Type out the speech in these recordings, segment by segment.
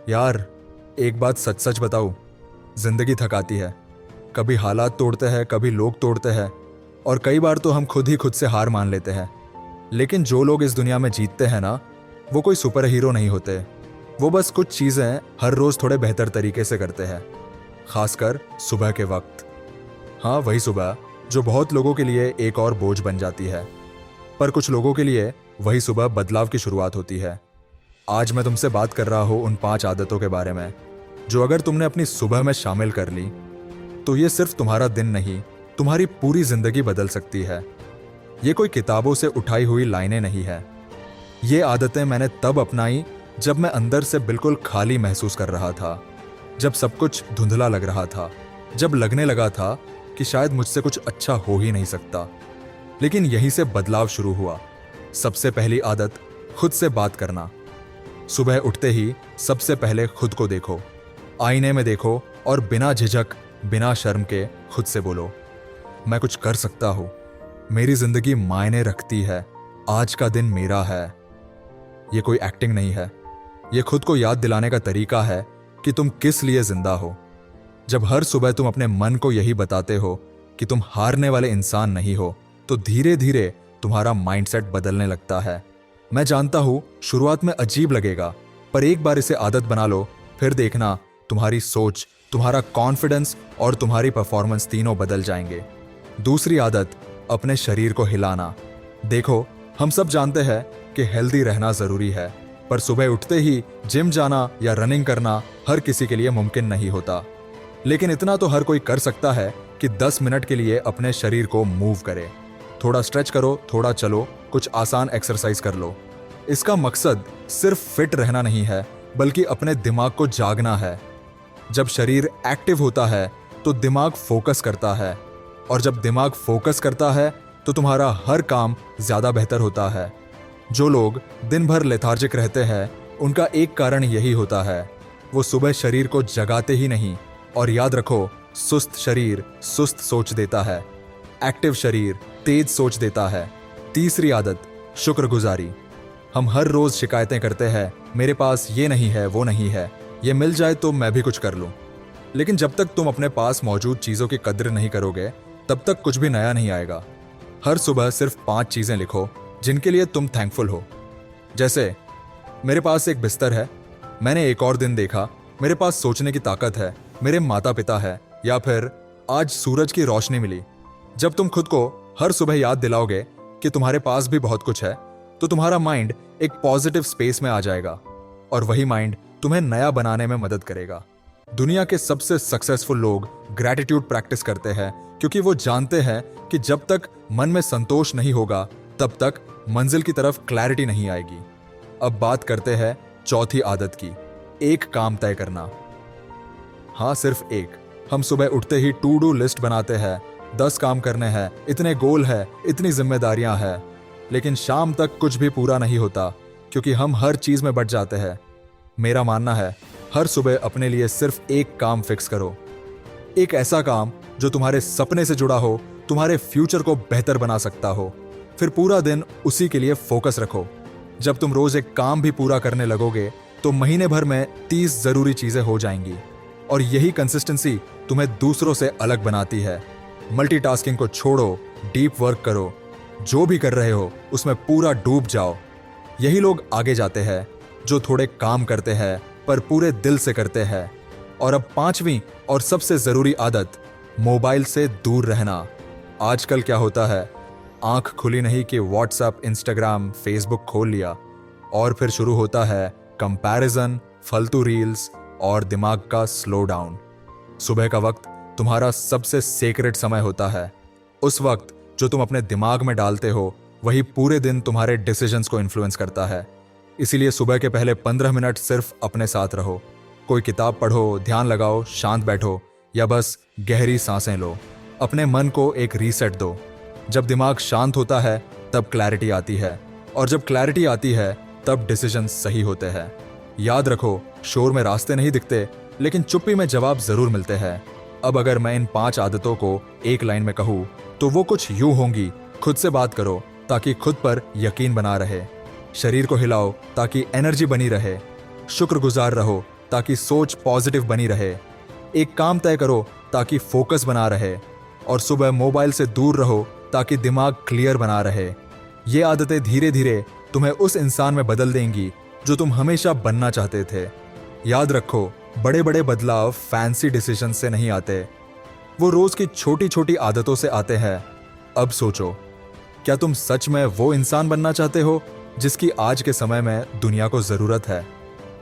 यार, एक बात सच सच बताऊं, जिंदगी थकाती है। कभी हालात तोड़ते हैं, कभी लोग तोड़ते हैं, और कई बार तो हम खुद ही खुद से हार मान लेते हैं। लेकिन जो लोग इस दुनिया में जीतते हैं ना, वो कोई सुपर हीरो नहीं होते। वो बस कुछ चीजें हर रोज थोड़े बेहतर तरीके से करते हैं, खासकर सुबह के वक्त। हाँ, वही सुबह जो बहुत लोगों के लिए एक और बोझ बन जाती है, पर कुछ लोगों के लिए वही सुबह बदलाव की शुरुआत होती है। आज मैं तुमसे बात कर रहा हूं उन 5 आदतों के बारे में, जो अगर तुमने अपनी सुबह में शामिल कर ली, तो ये सिर्फ तुम्हारा दिन नहीं, तुम्हारी पूरी जिंदगी बदल सकती है। ये कोई किताबों से उठाई हुई लाइनें नहीं है। ये आदतें मैंने तब अपनाई जब मैं अंदर से बिल्कुल खाली महसूस कर रहा था, जब सब कुछ धुंधला लग रहा था, जब लगने लगा था कि शायद मुझसे कुछ अच्छा हो ही नहीं सकता। लेकिन यहीं से बदलाव शुरू हुआ। सबसे पहली आदत, खुद से बात करना। सुबह उठते ही सबसे पहले खुद को देखो, आईने में देखो और बिना झिझक, बिना शर्म के खुद से बोलो, मैं कुछ कर सकता हूं, मेरी जिंदगी मायने रखती है, आज का दिन मेरा है। ये कोई एक्टिंग नहीं है, ये खुद को याद दिलाने का तरीका है कि तुम किस लिए जिंदा हो। जब हर सुबह तुम अपने मन को यही बताते हो कि तुम हारने वाले इंसान नहीं हो, तो धीरे धीरे तुम्हारा माइंडसेट बदलने लगता है। मैं जानता हूं शुरुआत में अजीब लगेगा, पर एक बार इसे आदत बना लो, फिर देखना तुम्हारी सोच, तुम्हारा कॉन्फिडेंस और तुम्हारी परफॉर्मेंस तीनों बदल जाएंगे। दूसरी आदत, अपने शरीर को हिलाना। देखो, हम सब जानते हैं कि हेल्दी रहना जरूरी है, पर सुबह उठते ही जिम जाना या रनिंग करना हर किसी के लिए मुमकिन नहीं होता। लेकिन इतना तो हर कोई कर सकता है कि 10 मिनट के लिए अपने शरीर को मूव करे। थोड़ा स्ट्रेच करो, थोड़ा चलो, कुछ आसान एक्सरसाइज कर लो। इसका मकसद सिर्फ फिट रहना नहीं है, बल्कि अपने दिमाग को जागना है। जब शरीर एक्टिव होता है तो दिमाग फोकस करता है, और जब दिमाग फोकस करता है तो तुम्हारा हर काम ज्यादा बेहतर होता है। जो लोग दिन भर लेथार्जिक रहते हैं, उनका एक कारण यही होता है, वो सुबह शरीर को जगाते ही नहीं। और याद रखो, सुस्त शरीर सुस्त सोच देता है, एक्टिव शरीर तेज सोच देता है। तीसरी आदत, शुक्रगुजारी। हम हर रोज शिकायतें करते हैं, मेरे पास ये नहीं है, वो नहीं है, ये मिल जाए तो मैं भी कुछ कर लूं। लेकिन जब तक तुम अपने पास मौजूद चीजों की कद्र नहीं करोगे, तब तक कुछ भी नया नहीं आएगा। हर सुबह सिर्फ 5 चीजें लिखो जिनके लिए तुम थैंकफुल हो। जैसे, मेरे पास एक बिस्तर है, मैंने एक और दिन देखा, मेरे पास सोचने की ताकत है, मेरे माता पिता है, या फिर आज सूरज की रोशनी मिली। जब तुम खुद को हर सुबह याद दिलाओगे कि तुम्हारे पास भी बहुत कुछ है, तो तुम्हारा माइंड एक पॉजिटिव स्पेस में आ जाएगा, और वही माइंड तुम्हें नया बनाने में मदद करेगा। दुनिया के सबसे सक्सेसफुल लोग ग्रैटिट्यूड प्रैक्टिस करते हैं, क्योंकि वो जानते हैं कि जब तक मन में संतोष नहीं होगा, तब तक मंजिल की तरफ क्लैरिटी नहीं आएगी। अब बात करते हैं चौथी आदत की, एक काम तय करना। हाँ, सिर्फ एक। हम सुबह उठते ही टू डू लिस्ट बनाते हैं, 10 काम करने हैं, इतने गोल है, इतनी जिम्मेदारियां हैं, लेकिन शाम तक कुछ भी पूरा नहीं होता, क्योंकि हम हर चीज में बट जाते हैं। मेरा मानना है, हर सुबह अपने लिए सिर्फ एक काम फिक्स करो, एक ऐसा काम जो तुम्हारे सपने से जुड़ा हो, तुम्हारे फ्यूचर को बेहतर बना सकता हो। फिर पूरा दिन उसी के लिए फोकस रखो। जब तुम रोज एक काम भी पूरा करने लगोगे, तो महीने भर में 30 जरूरी चीजें हो जाएंगी, और यही कंसिस्टेंसी तुम्हें दूसरों से अलग बनाती है। मल्टीटास्किंग को छोड़ो, डीप वर्क करो। जो भी कर रहे हो उसमें पूरा डूब जाओ। यही लोग आगे जाते हैं जो थोड़े काम करते हैं पर पूरे दिल से करते हैं। और अब 5वीं और सबसे जरूरी आदत, मोबाइल से दूर रहना। आजकल क्या होता है, आंख खुली नहीं कि व्हाट्सएप, इंस्टाग्राम, फेसबुक खोल लिया, और फिर शुरू होता है कंपैरिजन, फालतू रील्स और दिमाग का स्लो डाउन। सुबह का वक्त तुम्हारा सबसे सेक्रेट समय होता है। उस वक्त जो तुम अपने दिमाग में डालते हो, वही पूरे दिन तुम्हारे डिसीजंस को इन्फ्लुएंस करता है। इसीलिए सुबह के पहले 15 मिनट सिर्फ अपने साथ रहो। कोई किताब पढ़ो, ध्यान लगाओ, शांत बैठो, या बस गहरी सांसें लो। अपने मन को एक रीसेट दो। जब दिमाग शांत होता है तब क्लैरिटी आती है, और जब क्लैरिटी आती है तब डिसीजन सही होते हैं। याद रखो, शोर में रास्ते नहीं दिखते, लेकिन चुप्पी में जवाब जरूर मिलते हैं। अब अगर मैं इन 5 आदतों को एक लाइन में कहूँ तो वो कुछ यूं होंगी। खुद से बात करो ताकि खुद पर यकीन बना रहे, शरीर को हिलाओ ताकि एनर्जी बनी रहे, शुक्रगुजार रहो ताकि सोच पॉजिटिव बनी रहे। एक काम तय करो ताकि फोकस बना रहे, और सुबह मोबाइल से दूर रहो ताकि दिमाग क्लियर बना रहे। ये आदतें धीरे धीरे तुम्हें उस इंसान में बदल देंगी जो तुम हमेशा बनना चाहते थे। याद रखो, बड़े बड़े बदलाव फैंसी डिसीजन से नहीं आते, वो रोज की छोटी छोटी आदतों से आते हैं। अब सोचो, क्या तुम सच में वो इंसान बनना चाहते हो जिसकी आज के समय में दुनिया को जरूरत है?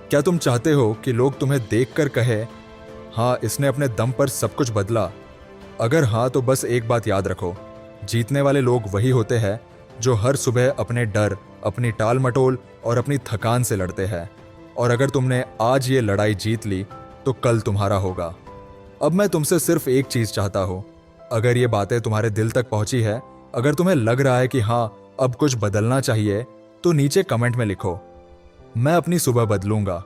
क्या तुम चाहते हो कि लोग तुम्हें देखकर कहे, हाँ, इसने अपने दम पर सब कुछ बदला? अगर हाँ, तो बस एक बात याद रखो, जीतने वाले लोग वही होते हैं जो हर सुबह अपने डर, अपनी टाल मटोल और अपनी थकान से लड़ते हैं। और अगर तुमने आज ये लड़ाई जीत ली तो कल तुम्हारा होगा। अब मैं तुमसे सिर्फ एक चीज चाहता हूं, अगर ये बातें तुम्हारे दिल तक पहुंची है, अगर तुम्हें लग रहा है कि हाँ, अब कुछ बदलना चाहिए, तो नीचे कमेंट में लिखो, मैं अपनी सुबह बदलूंगा।